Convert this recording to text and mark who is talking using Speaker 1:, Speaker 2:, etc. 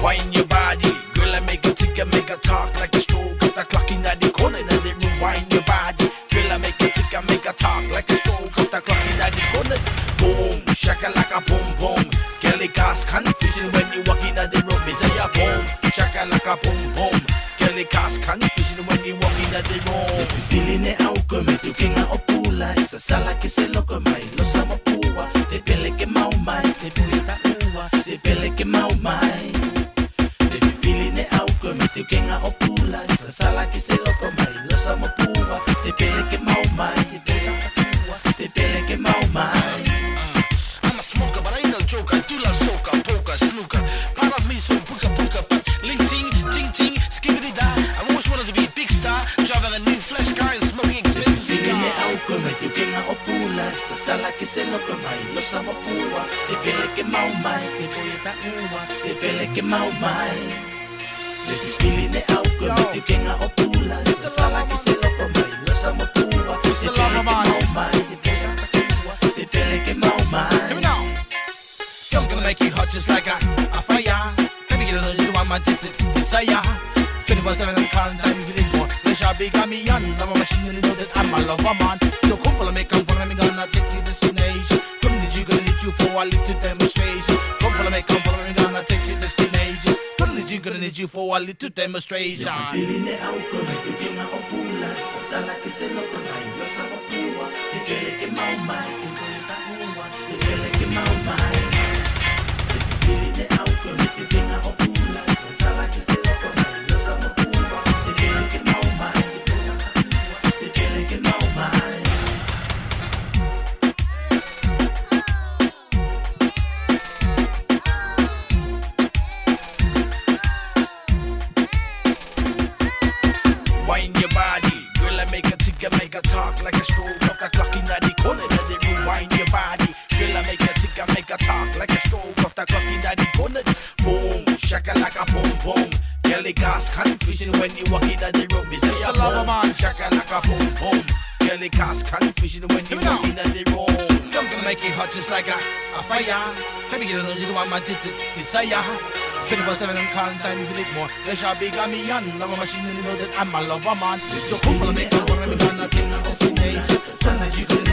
Speaker 1: Wine your body, girl, I make you tick and make a talk like a stroke of the clock in the corner. Then they rewind your body, girl, I make you tick and make a talk like a stroke of the clock in the corner. Boom, shaka like a boom boom. Girl, it cause confusion when you walk in the room. They say a boom, shaka like a boom boom. Girl, it cause confusion when you walk in the room. Feeling it out, come me tu kenga o pula. Esa sala que se loco mai, lo samo pua. Te pele que mau mai, te puita ua. Te pele que mau mai. Te kenga o pula, esa sala que se loco mai, lo samo pua, te pele que mau mai, te pele que mau mai.
Speaker 2: I'm a smoker, but I ain't no joker. I do love soca, poker, snooker. Part of me so puka puka, but ling ting, ting ting, skibbity da. I always wanted to be a big star, driving a new flash car and smoking expensive cigars.
Speaker 1: Feeling it out, come te kenga o pula, esa sala que se loco mai, lo samo pua, te pele que mau mai, te poeta ua, te pele que mau mai. If you feeling it out, come te kenga o pula, esa sala que se loco mai, lo samo pua, te pele que mau mai, te pele que mau mai.
Speaker 2: Hear me now. I'm gonna make it hot just like a fire. Let me get a little on my desire. 24/7 I'm calling time, you feeling more. Let your big on me on. Love a machine, you know that I'm a lover man. So come follow me, come follow me, gonna take you destination. Come need you, gonna need you for a little demonstration. Come follow me, gonna take you destination. Gonna need you for a little demonstration.
Speaker 1: Feeling it out, come te kenga o pula, esa sala que se loco mai, lo samo pua, te pele que mau mai, te poeta ua, te pele que mau mai. Feeling it out, come te kenga o pula, esa sala que se loco mai, lo samo pua, te pele que mau mai, te poeta ua, te pele que mau mai. Wine your body, girl, I make a tick and make a talk like a stroke of the clock in the corner. Then they rewind your body, girl, I make a tick and make a talk like a stroke of the clock in the corner. Boom, shaka like a boom boom. Girl, it cause confusion when you walk in the room. They say a boom, shaka like a boom boom. Girl, it cause confusion when you walk in the room.
Speaker 2: I'm gonna make it hot just like a fire. Let me get a little on my desire. 24/7 I'm calling time, you feel it more. Let your big on me on. Love a machine, you know that I'm a lover man. So come follow me, come follow me, gonna take you destination. Some that you gonna